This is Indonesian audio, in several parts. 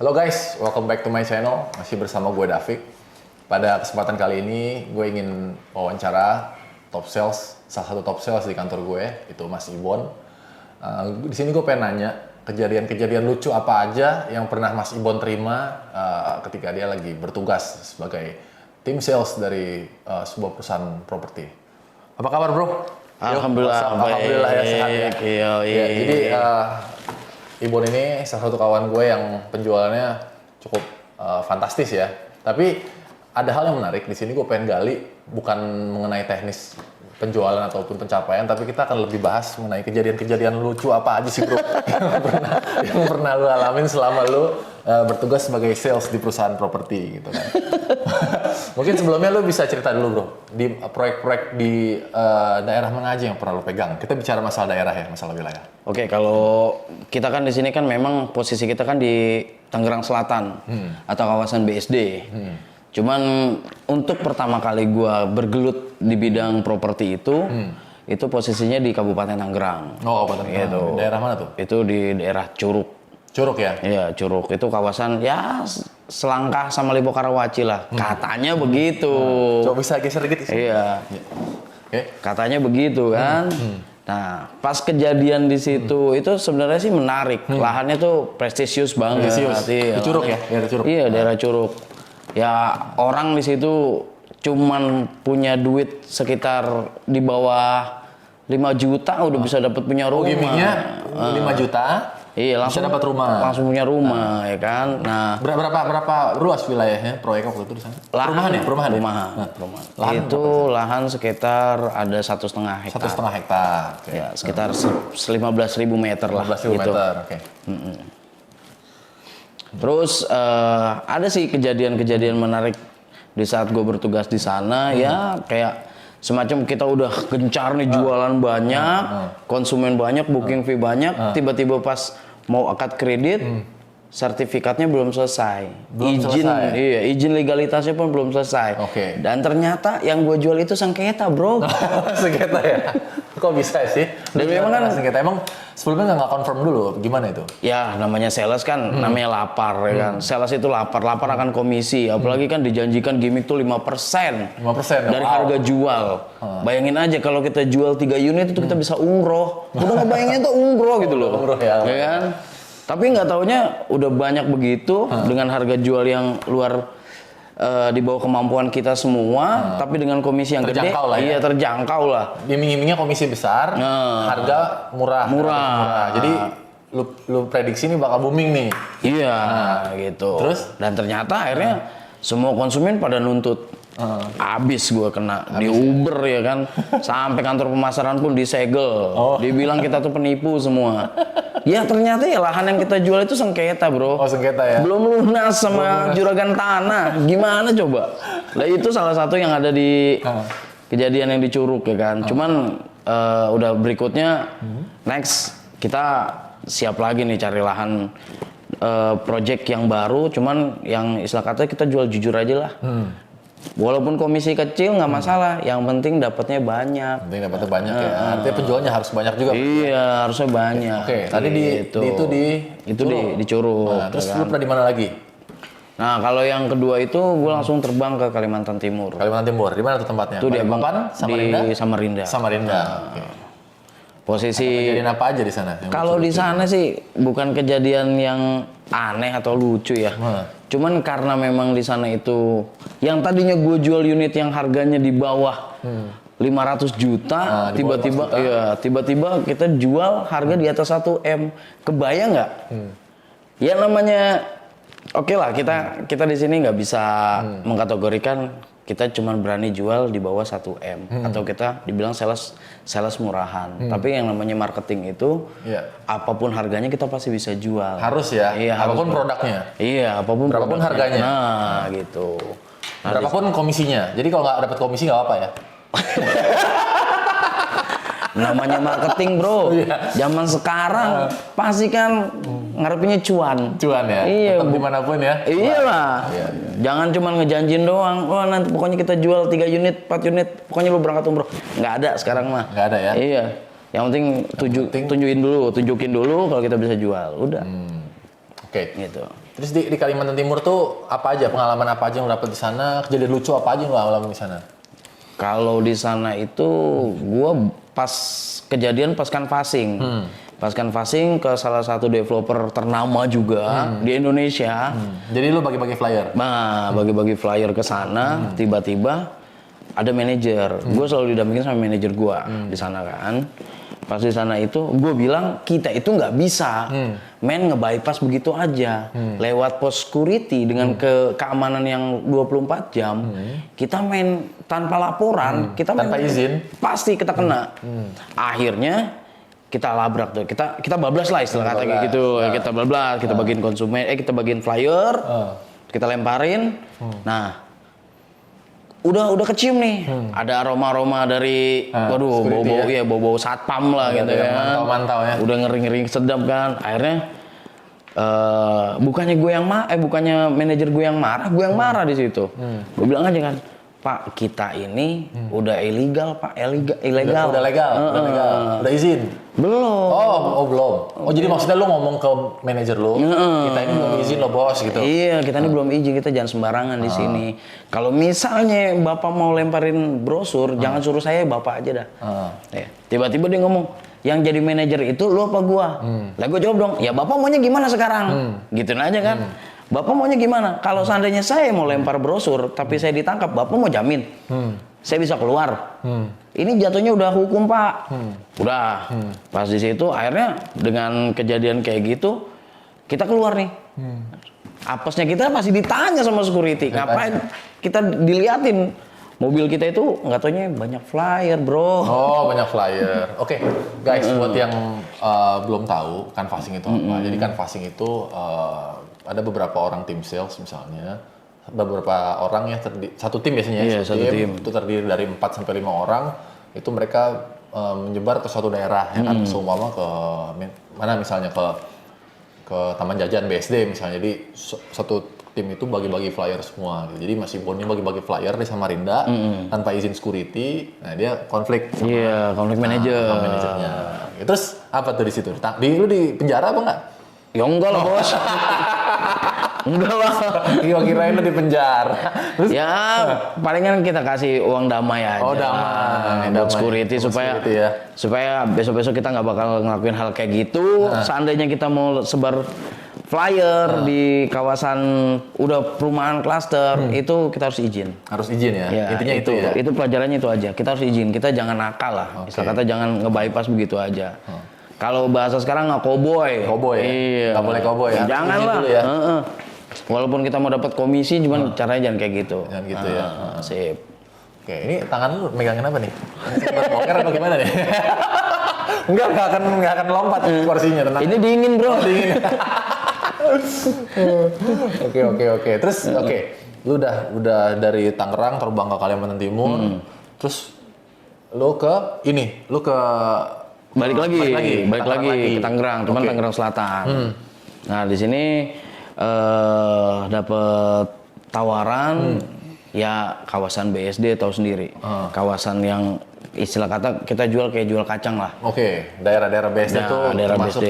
Halo guys, welcome back to my channel. Masih bersama gue Davik. Pada kesempatan kali ini, gue ingin wawancara top sales, salah satu top sales di kantor gue, itu Mas Ibon. Di sini gue pengen nanya, kejadian-kejadian lucu apa aja yang pernah Mas Ibon terima ketika dia lagi bertugas sebagai tim sales dari sebuah perusahaan properti. Apa kabar bro? Alhamdulillah, Alhamdulillah ya sehat ya. Iya. Jadi Ibon ini salah satu kawan gue yang penjualannya cukup fantastis ya. Tapi ada hal yang menarik di sini gue pengen gali, bukan mengenai teknis penjualan ataupun pencapaian, tapi kita akan lebih bahas mengenai kejadian-kejadian lucu apa aja sih bro yang pernah lu alamin selama lu bertugas sebagai sales di perusahaan properti gitu kan. Mungkin sebelumnya lu bisa cerita dulu bro, di proyek-proyek di daerah mana aja yang pernah lu pegang. Kita bicara masalah daerah ya, masalah wilayah. Oke, kalau kita kan di sini kan memang posisi kita kan di Tangerang Selatan atau kawasan BSD. Cuman untuk pertama kali gua bergelut di bidang properti itu posisinya di Kabupaten Tangerang. Oh, Kabupaten Tangerang. Daerah mana tuh? Itu di daerah Curug. Curug ya? Iya, Curug. Itu kawasan ya selangkah sama Lipo Karawaci lah. Katanya begitu. Coba bisa geser dikit. Iya. Oke. Katanya begitu kan. Nah, pas kejadian di situ itu sebenarnya sih menarik. Lahannya tuh prestisius banget. Di Curug ya? Daerah Curug. Iya, daerah Curug. Ya, orang di situ cuman punya duit sekitar di bawah 5 juta udah bisa dapat punya rumah. Gimmicknya 5 juta. Iya, langsung dapat rumah. Langsung punya rumah, ya kan. Nah, berapa luas wilayahnya proyek waktu itu di sana? Perumahan. Itu lahan sekitar ada 1,5 hektar. 1,5 hektar. Okay. Ya, sekitar 15.000 meter lah. 15.000 gitu. meter, oke. Terus ada sih kejadian-kejadian menarik di saat gue bertugas di sana ya, kayak semacam kita udah gencar nih jualan banyak, konsumen banyak, booking fee banyak, tiba-tiba pas mau akad kredit, sertifikatnya belum selesai. Izin legalitasnya pun belum selesai. Oke. Dan ternyata yang gue jual itu sengketa, bro. Sengketa ya? Kok bisa sih? Dan memang kan sengketa, emang sebelumnya nggak confirm dulu, gimana itu? Ya, namanya sales kan, namanya lapar ya kan. Sales itu lapar akan komisi. Apalagi kan dijanjikan gimmick tuh 5%. 5% dari harga jual. Bayangin aja kalau kita jual 3 unit itu kita bisa umroh. Udah ngebayangin tuh umroh gitu loh. Umroh ya kan? Tapi nggak taunya udah banyak begitu dengan harga jual yang luar di bawah kemampuan kita semua, tapi dengan komisi yang gede, ya? Terjangkau lah. Iming-imingnya komisi besar, harga murah. Jadi lu prediksi ini bakal booming nih. Iya, gitu. Terus? Dan ternyata akhirnya semua konsumen pada nuntut. Abis gue kena di Uber ya kan, sampai kantor pemasaran pun disegel. Dibilang kita tuh penipu semua. Ya ternyata ya lahan yang kita jual itu sengketa bro. Oh sengketa ya? Belum lunas sama juragan tanah. Gimana coba? Nah itu salah satu yang ada di kejadian yang di Curug ya kan. Cuman udah berikutnya next kita siap lagi nih cari lahan project yang baru. Cuman yang istilah kata kita jual jujur aja lah. Walaupun komisi kecil nggak masalah, yang penting dapatnya banyak. Penting dapatnya banyak ya. Artinya penjualnya harus banyak juga. Iya, harusnya banyak. Oke. Tadi di Curug. Nah, terus lu pernah di mana lagi? Nah, kalau yang kedua itu gue langsung terbang ke Kalimantan Timur. Kalimantan Timur. Di mana tuh tempatnya? Itu di Samarinda. Samarinda. Oke. Posisi kejadian apa aja di sana? Kalau di sana sih bukan kejadian yang aneh atau lucu ya. Cuman karena memang di sana itu yang tadinya gue jual unit yang harganya di bawah 500 juta, tiba-tiba kita jual harga di atas 1 M. Kebayang nggak? Ya namanya oke lah, kita di sini nggak bisa mengkategorikan kita cuma berani jual di bawah 1 M atau kita dibilang sales murahan. Tapi yang namanya marketing itu apapun harganya kita pasti bisa jual. Harus ya. Iya, apapun produknya. Iya, berapapun harganya. Nah, gitu. Berapapun komisinya. Jadi kalau nggak dapat komisi nggak apa-apa ya. Namanya marketing bro. Zaman sekarang pasti kan ngarepinnya cuan. Cuan ya. Iya. Tetap dimanapun ya. Iya lah. Jangan cuma ngejanjin doang. Oh nanti pokoknya kita jual 3 unit, 4 unit. Pokoknya lu berangkat umroh. Nggak ada sekarang mah. Nggak ada ya. Iya. Yang penting tunjukin dulu kalau kita bisa jual. Udah. Oke. Gitu. Terus di Kalimantan Timur tuh apa aja pengalaman apa aja yang lo dapet di sana? Kejadian lucu apa aja yang lo alami di sana? Kalau di sana itu gua pas kejadian pas canvassing. Pas canvassing ke salah satu developer ternama juga di Indonesia. Jadi lo bagi-bagi flyer? Nah, bagi-bagi flyer ke sana, tiba-tiba ada manajer. Gue selalu didampingin sama manajer gue di sana kan. Pas di sana itu, gue bilang kita itu nggak bisa main nge-bypass begitu aja. Lewat pos security dengan keamanan yang 24 jam, kita main tanpa laporan, kita main Tanpa izin? pasti kita kena. Akhirnya kita labrak tuh, kita bablas lah istilah kata kayak gitu. Kita bablas, kita bagiin konsumen, kita bagiin flyer, kita lemparin. Nah, udah kecium nih, ada aroma dari, waduh, bau-bau ya, bau-bau satpam lah gitu kan. Mantau-mantau ya. Udah ngeri-ngeri sedap kan. Akhirnya bukannya manajer gue yang marah, gue yang marah di situ. Gue bilang aja kan, Pak, kita ini udah ilegal, Pak, ilegal. Udah legal, udah izin. Belum. Oh belum. Oh jadi maksudnya lu ngomong ke manajer lu, kita ini belum izin lo bos gitu. Iya, kita ini belum izin, kita jangan sembarangan di sini. Kalau misalnya Bapak mau lemparin brosur, jangan suruh saya, Bapak aja dah. Ya. Tiba-tiba dia ngomong, yang jadi manajer itu lu apa gua? Lah gua jawab dong, ya Bapak maunya gimana sekarang? Gitu aja kan. Bapak maunya gimana? Kalau seandainya saya mau lempar brosur, tapi saya ditangkap, Bapak mau jamin? Saya bisa keluar. Ini jatuhnya udah hukum, Pak. Udah. Pas di situ akhirnya dengan kejadian kayak gitu kita keluar nih. Apesnya kita masih ditanya sama security. Ngapain kita diliatin? Mobil kita itu nggak taunya banyak flyer, bro. Oh, banyak flyer. Oke, guys, buat yang belum tahu canvassing itu apa. Jadi canvassing itu ada beberapa orang tim sales misalnya. Beberapa orang ya, satu tim biasanya. Iya, satu tim. Itu terdiri dari 4 sampai 5 orang. Itu mereka menyebar ke suatu daerah, ya kan, seumpama ke mana misalnya ke Taman Jajan BSD misalnya. Jadi satu tim itu bagi-bagi flyer semua. Gitu. Jadi masih Boni bagi-bagi flyer di Samarinda tanpa izin security. Nah dia konflik sama konflik manajer. sama manajernya. Terus apa tuh di situ? Lu di penjara apa enggak? Ya enggak lah, Bos. Enggak lah. Kira-kirain lu di penjara. Terus Ya, palingan kita kasih uang damai aja. Oh, damai. Buat security supaya besok-besok kita nggak bakal ngelakuin hal kayak gitu. Seandainya kita mau sebar flyer di kawasan udah perumahan klaster, itu kita harus izin. Harus izin ya. Intinya itu ya. Itu pelajarannya itu aja. Kita harus izin. Kita jangan nakal lah. Istilah kata jangan nge-bypass begitu aja. Kalau bahasa sekarang nggak cowboy. Cowboy ya? Iya. Nggak boleh cowboy ya? Jangan Izin lah. dulu ya? Walaupun kita mau dapat komisi, cuman caranya jangan kayak gitu. Jangan gitu ya. Sip. Oke, ini tangan lu megangin apa nih? Buat poker apa gimana nih? Enggak akan lompat porsinya, tenang. Ini dingin, bro. Dingin. Oke. Terus lu udah dari Tangerang terbang ke Kalimantan Timur. Terus lu ke Balik lagi ke Tangerang, cuman Tangerang Selatan. Nah di sini dapat tawaran ya kawasan BSD tahu sendiri, kawasan yang istilah kata kita jual kayak jual kacang lah. Oke, daerah-daerah BSD Nah, tuh daerah termasuk BSD.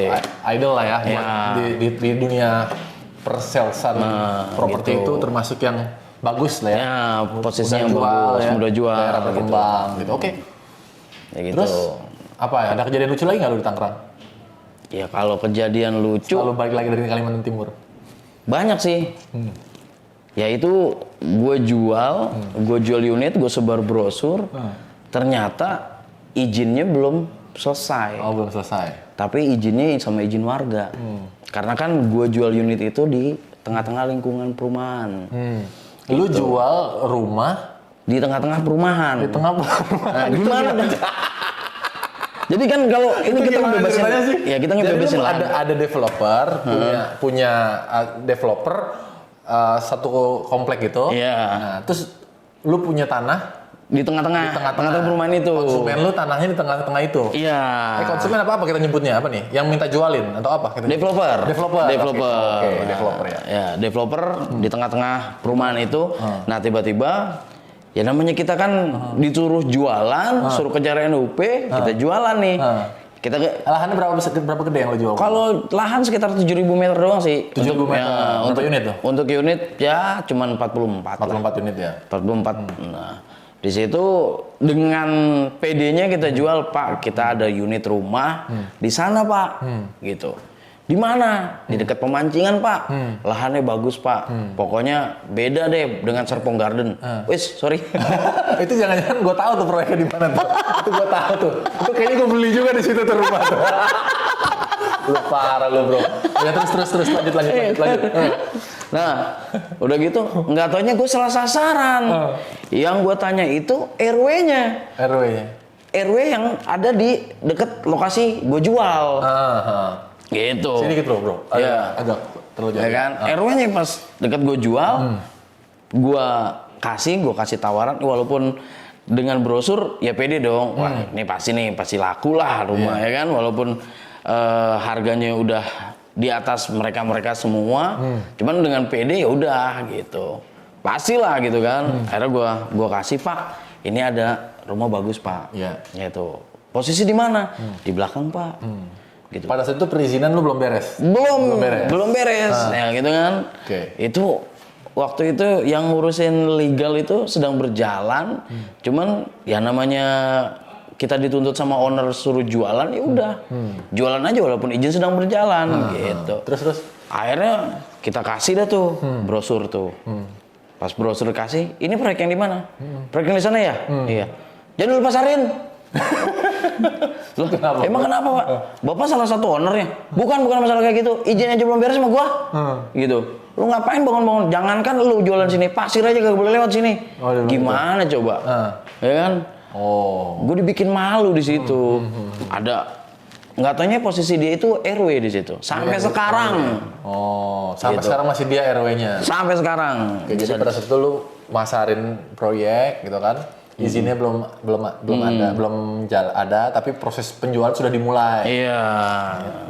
idol lah ya, Ya. di dunia persalesan properti gitu. itu termasuk yang bagus lah ya. Ya posisinya Mudah yang bagus, mudah jual. daerah berkembang gitu. Oke. Ya gitu. Terus apa ya? Ada kejadian lucu lagi nggak lu di Tangerang? Ya kalau kejadian lucu Lalu balik lagi dari Kalimantan Timur. banyak sih. Ya itu gue jual unit, gue sebar brosur. Ternyata izinnya belum selesai. Oh belum selesai. Tapi izinnya sama izin warga. Karena kan gue jual unit itu di tengah-tengah lingkungan perumahan. Lu jual rumah Di tengah-tengah perumahan. di tengah Nah, gimana dong? Jadi kan kalau ini kita ngebebasin, ya kita ngebebasin Jadi lahan. ada developer punya developer satu komplek gitu. Iya. Nah, terus lu punya tanah Di tengah-tengah perumahan itu. Konsumen lu tanahnya di tengah-tengah itu. Iya. Konsumen apa kita nyebutnya apa nih? Yang minta jualin atau apa? Kita Developer. Oke, developer ya. Ya, developer di tengah-tengah perumahan itu. Nah, tiba-tiba ya namanya kita kan disuruh jualan, suruh kejar NUP, kita jualan nih. Kita Lahannya berapa gede yang lo jual? kalau lahan sekitar 7.000 meter doang sih. 7.000 meter. Berapa untuk unit tuh? Untuk unit ya cuman 44. 44 unit ya. 44. Nah, di situ dengan PD-nya kita jual, Pak. Kita ada unit rumah di sana, Pak. Gitu. Di mana? Di dekat pemancingan, Pak. Lahannya bagus, Pak. Pokoknya beda deh dengan Serpong Garden. Wis, sorry. Itu jangan-jangan gue tahu tuh proyeknya di mana tuh. Itu gue tahu tuh. Itu kayaknya gue beli juga di situ tuh rumah tuh. Lu parah lu, Bro. Ya terus lanjut. Nah, udah gitu, nggak taunya gue salah sasaran. Yang gue tanya itu RW-nya. RW-nya. RW yang ada di deket lokasi gue jual. Gitu. Sini gitu loh, Bro. Agak terlalu jauh. Ya kan? RW-nya pas deket gue jual, gue kasih tawaran, walaupun dengan brosur ya pede dong. Wah, ini pasti laku lah rumah ya kan, walaupun harganya udah di atas mereka semua, cuman dengan PD ya udah gitu, pastilah gitu kan. Akhirnya gua kasih, Pak, ini ada rumah bagus, Pak. Gitu. Posisi di mana? Di belakang, Pak. Gitu. Pada saat itu perizinan lu belum beres? Belum beres. Ya gitu kan. Itu waktu itu yang ngurusin legal itu sedang berjalan. Cuman ya namanya kita dituntut sama owner suruh jualan, ya udah. Jualan aja walaupun izin sedang berjalan gitu. Terus akhirnya kita kasih dah tuh brosur tuh. Pas brosur kasih, ini proyek yang di mana? Proyek yang di sana ya? Iya. Jangan lupa pasarin. Loh, emang kenapa, Pak? Bapak salah satu ownernya? Bukan masalah kayak gitu. Izin aja belum beres sama gua. Gitu. Lu ngapain bangun-bangun? Jangankan lu jualan sini, pasir aja gak boleh lewat sini. Gimana coba? Ya kan? Gue dibikin malu di situ. Ada nggak taunya posisi dia itu RW di situ. Sampai sekarang. Sampai gitu. Sekarang masih dia RW-nya. Sampai sekarang. Jadi pada saat itu lu masarin proyek gitu kan? Izinnya belum ada, tapi proses penjualan sudah dimulai. Iya.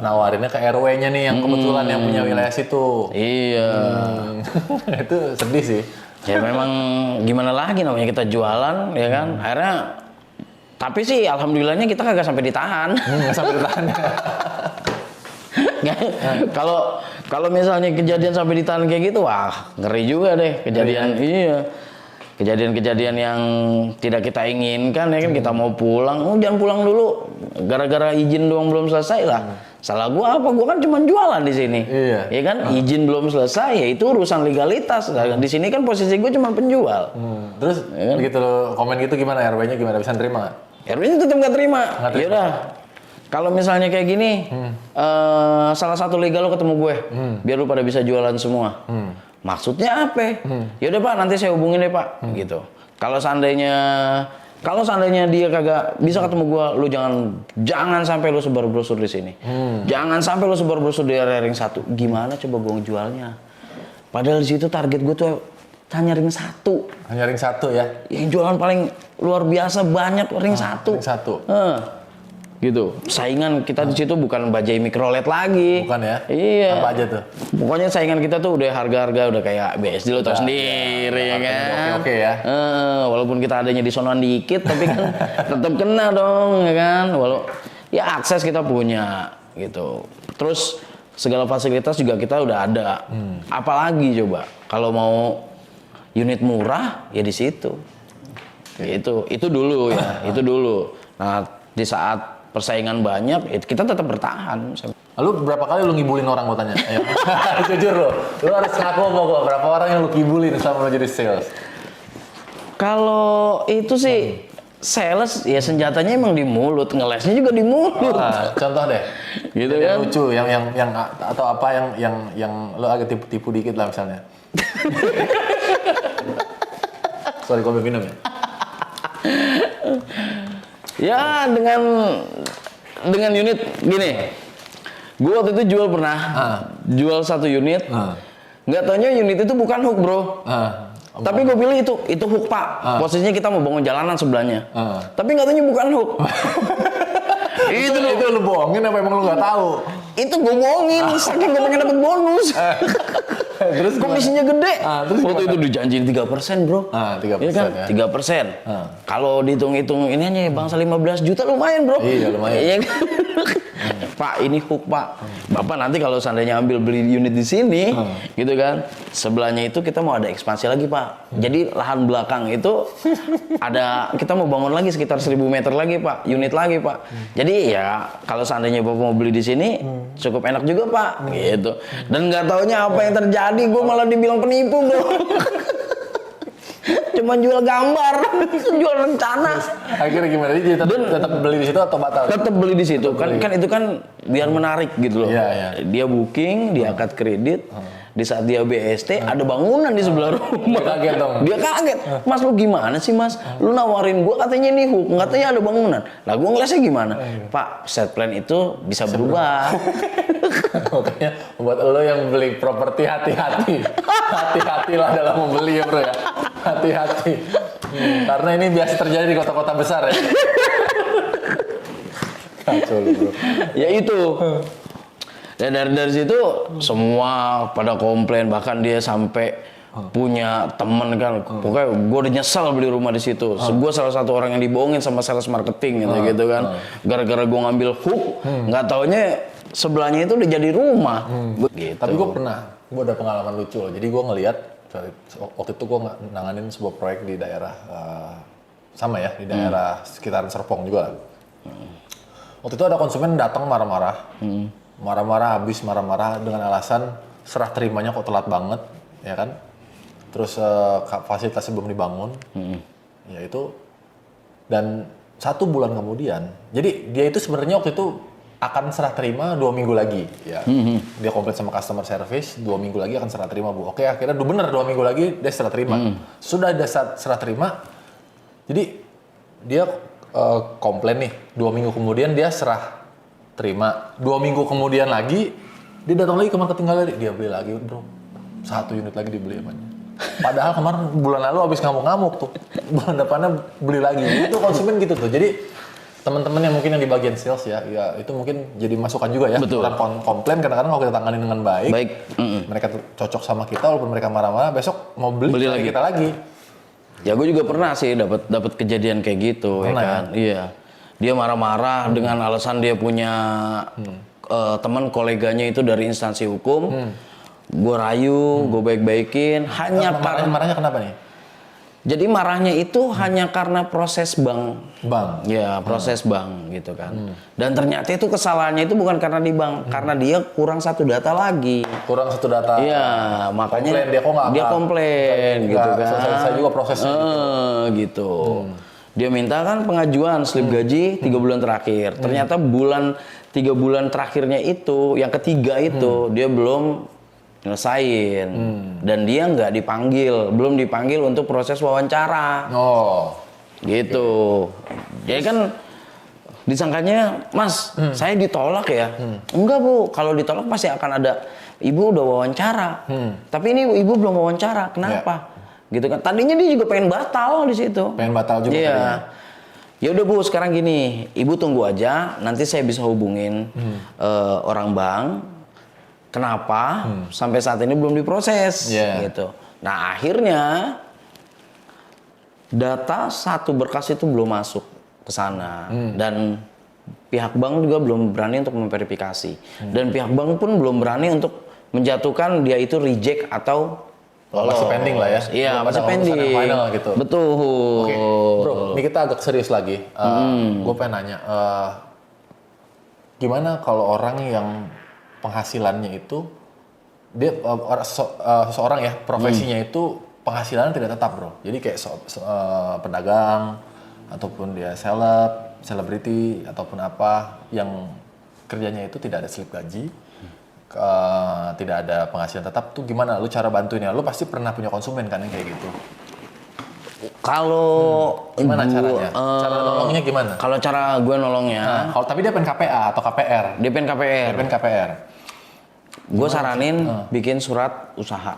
Nawarinnya ke RW-nya nih yang kebetulan yang punya wilayah situ. Iya. Itu sedih sih. Ya memang gimana lagi namanya kita jualan ya kan. Akhirnya tapi sih alhamdulillahnya kita kagak sampai ditahan. Nggak sampai ditahan. Kalau misalnya kejadian sampai ditahan kayak gitu, wah ngeri juga deh kejadian. Iya. Kejadian-kejadian yang tidak kita inginkan ya kan, kita mau pulang, jangan pulang dulu gara-gara izin doang belum selesai lah. Salah gua apa? Gua kan cuma jualan di sini. Ya kan, izin belum selesai ya itu urusan legalitas. Nah, di sini kan posisi gua cuma penjual. Terus ya kan? Begitu lo komen gitu gimana, RW-nya gimana, bisa terima nggak? RW-nya tetap nggak terima. Ya udah. Kalau misalnya kayak gini, salah satu legal lo ketemu gue, biar lu pada bisa jualan semua. Maksudnya apa? Ya udah, Pak, nanti saya hubungin deh, Pak. Gitu. Kalau seandainya dia kagak bisa ketemu gua, lu jangan sampai lu sebar brosur di sini. Jangan sampai lu sebar brosur di area ring 1. Gimana coba gua jualnya? Padahal di situ target gua tuh hanya ring 1. Hanya ring 1 ya? Yang jualan paling luar biasa banyak ring 1. Ring 1. Gitu. Saingan kita di situ bukan Bajaj Mikrolet lagi. Bukan ya? Iya. Apa aja tuh? Pokoknya saingan kita tuh udah harga-harga udah kayak BSD lo tau sendiri ya kan. Oke ya. Walaupun kita adanya di sonoan dikit tapi kan tetap kena dong ya kan. Ya akses kita punya gitu. Terus segala fasilitas juga kita udah ada. Apalagi coba kalau mau unit murah ya di situ. Itu dulu ya, itu dulu. Nah, di saat persaingan banyak, kita tetap bertahan. Lalu berapa kali lu ngibulin orang, gua tanya? Ayo. Jujur lo, lu harus ngaku sama gua, berapa orang yang lu ngibulin selama lu jadi sales? Kalau itu sih, sales ya senjatanya emang di mulut, ngelesnya juga di mulut. Contoh deh, gitu yang kan? lucu, yang atau apa yang lu agak tipu-tipu dikit lah misalnya. Sorry, gua minum ya. Ya dengan unit gini, gue waktu itu jual satu unit, nggak taunya unit itu bukan hook bro, tapi gue pilih itu hook Pak, posisinya kita mau bangun jalanan sebelahnya, tapi nggak taunya bukan hook. itu lu bohongin apa emang lu nggak tahu? Itu gue bohongin, saking gue pengen dapet bonus. Terus komisinya gede. Terus Waktu itu dijanjiin 3%, bro. 3% Ini kan ya. 3%. Kalau dihitung-hitung ini aja bangsa 15 juta lumayan, bro. Iya, lumayan. Iya kan? Pak, ini hook, Pak. Bapak nanti kalau seandainya ambil beli unit di sini, gitu kan, sebelahnya itu kita mau ada ekspansi lagi, Pak. Jadi lahan belakang itu ada, kita mau bangun lagi sekitar 1000 meter lagi, Pak. Unit lagi, Pak. Jadi ya kalau seandainya Bapak mau beli di sini, cukup enak juga, Pak. Gitu. Dan nggak taunya apa yang terjadi, gue malah dibilang penipu, bro. Cuma jual gambar, jual rencana. Akhirnya gimana? Jadi tetap beli di situ atau batal? Tetap beli di situ kan itu kan biar menarik gitu loh. Iya. Dia booking, dia akad kredit. Di saat dia BST ada bangunan di sebelah rumah. Dia kaget dong. Dia kaget. Mas, lu gimana sih, Mas? Lu nawarin gua katanya ini hook, katanya ada bangunan. Lah gua ngelasnya gimana? Pak, set plan itu bisa berubah. Makanya buat lo yang beli properti hati-hati. Hati-hatilah dalam membeli ya, bro ya. Hati-hati. Karena ini biasa terjadi di kota-kota besar ya. Kacau lu, bro. Ya itu. Dan dari situ semua pada komplain, bahkan dia sampai punya temen kan, pokoknya gue udah nyesal beli rumah di situ. Gue salah satu orang yang dibohongin sama sales marketing gitu kan, gara-gara gue ngambil hook, nggak taunya sebelahnya itu udah jadi rumah. Gitu. Tapi gue ada pengalaman lucu loh. Jadi gue ngelihat waktu itu gue nanganin sebuah proyek di daerah sama ya, di daerah sekitaran Serpong juga lah. Waktu itu ada konsumen datang marah-marah. Marah-marah dengan alasan serah terimanya kok telat banget, ya kan? Terus fasilitasnya belum dibangun, ya itu. Dan 1 bulan kemudian, jadi dia itu sebenarnya waktu itu akan serah terima 2 minggu lagi, ya. Dia komplain sama customer service, 2 minggu lagi akan serah terima, Bu. Oke, akhirnya bener 2 minggu lagi dia serah terima. Sudah ada serah terima, jadi dia komplain nih, 2 minggu kemudian dia serah terima, 2 minggu kemudian lagi dia datang lagi ke marketing galeri, dia beli lagi, bro. 1 unit lagi dibeli emangnya. Padahal kemarin bulan lalu habis ngamuk-ngamuk tuh, bulan depannya beli lagi. Itu konsumen gitu tuh. Jadi teman-teman yang mungkin yang di bagian sales ya itu mungkin jadi masukan juga ya. Betul. Orang komplain kadang-kadang kalau kita tangani dengan baik. Mereka tuh cocok sama kita, walaupun mereka marah-marah, besok mau beli lagi kita lagi. Ya gue juga pernah sih dapat kejadian kayak gitu, ya kan. Iya. Dia marah-marah dengan alasan dia punya teman koleganya itu dari instansi hukum. Gue rayu, gue baik-baikin. Hanya marahnya kenapa nih? Jadi marahnya itu hanya karena proses bank. Ya, proses bank gitu kan. Dan ternyata itu kesalahannya itu bukan karena di bank, karena dia kurang 1 data lagi. Kurang 1 data. Iya, makanya dia komplain gitu kan. Selesai juga prosesnya gitu. Dia minta kan pengajuan slip gaji 3 bulan terakhir. Ternyata 3 bulan terakhirnya itu, yang ketiga itu dia belum nyelesain. Dan dia belum dipanggil untuk proses wawancara. Gitu. Jadi kan disangkanya, Mas, saya ditolak ya? Enggak, Bu. Kalau ditolak pasti akan ada, Ibu udah wawancara. Tapi ini Ibu belum wawancara. Kenapa? Gitu kan. Tadinya dia juga pengen batal di situ. Pengen batal juga. Iya. Ya udah, Bu, sekarang gini, Ibu tunggu aja, nanti saya bisa hubungin orang bank. Kenapa sampai saat ini belum diproses gitu. Nah, akhirnya data 1 berkas itu belum masuk ke sana dan pihak bank juga belum berani untuk memverifikasi. Dan pihak bank pun belum berani untuk menjatuhkan dia itu reject atau masih pending lah ya. Iya, masih pending. Final gitu. Betul. Oke. Bro, ini kita agak serius lagi. Gue pengen nanya, gimana kalau orang yang penghasilannya itu dia seseorang ya profesinya itu penghasilannya tidak tetap, bro. Jadi kayak pedagang ataupun dia selebriti ataupun apa yang kerjanya itu tidak ada slip gaji, tidak ada penghasilan tetap, tuh gimana lu cara bantuinnya? Lu pasti pernah punya konsumen kan yang kayak gitu. Kalau gimana caranya? Cara nolongnya gimana? Kalau cara gue nolongnya, kalau tapi dia pengen KPA atau KPR? Dia pengen KPR. Gue saranin bikin surat usaha.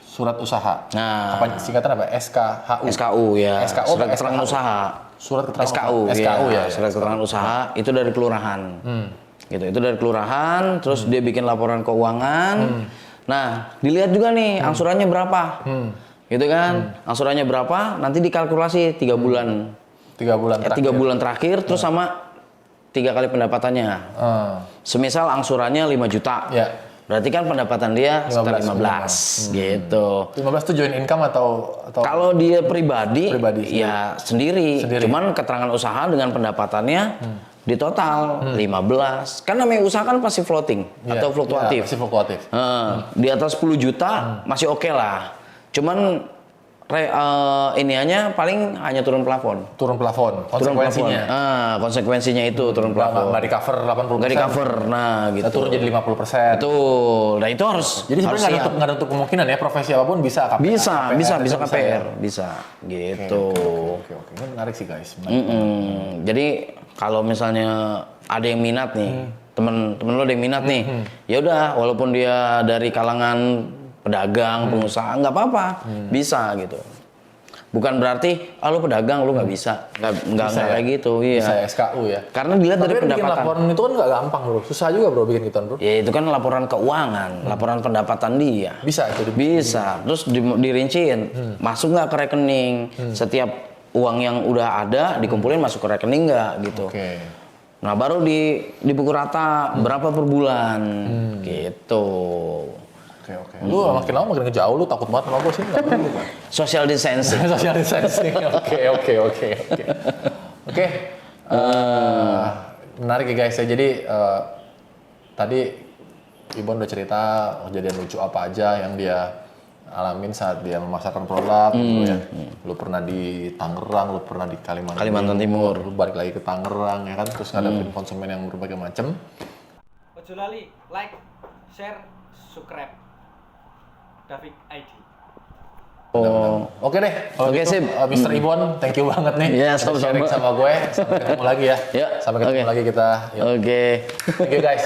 Surat usaha. Nah, apa singkatan apa? SKU ya. SKU surat keterangan usaha. Surat keterangan SKU ya. Surat keterangan usaha itu dari kelurahan. Gitu. Itu dari kelurahan, terus dia bikin laporan keuangan. Nah, dilihat juga nih angsurannya berapa. Gitu kan? Angsurannya berapa, nanti dikalkulasi 3 bulan. 3 bulan terakhir. 3 bulan terakhir terus sama 3 kali pendapatannya. Semisal angsurannya 5 juta. Ya. Berarti kan pendapatan dia sekitar 15 gitu. 15 tuh joint income atau Kalau dia pribadi sendiri. ya sendiri. Cuman keterangan usaha dengan pendapatannya di total 15. Kan namanya usaha kan pasti floating atau fluktuatif. Pasti fluktuatif. Di atas 10 juta masih oke lah. Cuman iniannya paling hanya turun plafon. Turun plafon. Konsekuensinya. Konsekuensinya itu turun plafon. Nggak di cover 80%. Nggak di cover. Nah, gitu. Turun jadi 50%. Betul. Nah, itu harus. Jadi sebenarnya nggak ada untuk kemungkinan ya profesi apapun bisa KPR. Bisa KPR. Bisa. Gitu. Oke. Ini menarik sih guys. Jadi kalau misalnya ada yang minat nih, temen lo ada yang minat nih, ya udah walaupun dia dari kalangan pedagang, pengusaha, nggak apa-apa, bisa gitu. Bukan berarti, lu pedagang, lu nggak bisa. Nggak kayak gitu, iya. Bisa SKU ya. Karena dilihat dari bikin pendapatan. laporan itu kan nggak gampang bro, susah juga bro bikin gituan bro. Ya itu kan laporan keuangan, laporan pendapatan dia. Bisa itu. Bisa, terus dirinciin, masuk nggak ke rekening, setiap uang yang udah ada dikumpulin masuk ke rekening nggak gitu. Oke. Nah baru dipukul rata berapa per bulan, gitu. Oke. Lu makin lama makin jauh, lu takut banget sama gue sih. Social distancing. Social distancing. Oke. Menarik ya guys ya. Jadi tadi Ibon udah cerita kejadian lucu apa aja yang dia alamin saat dia memasarkan produk gitu ya. Lu pernah di Tangerang, lu pernah di Kalimantan Timur. Lu balik lagi ke Tangerang ya kan, terus ngadepin konsumen yang berbagai macam. Ojo lali like, share, subscribe. David ID. Oke deh. Kalau Oke, gitu, sip. Mr. Ibon, thank you banget nih. Iya, udah sama-sama. sharing sama gue. Sampai ketemu lagi ya. Ya, Sampai ketemu oke. lagi kita. Yuk. Oke. Thank you guys.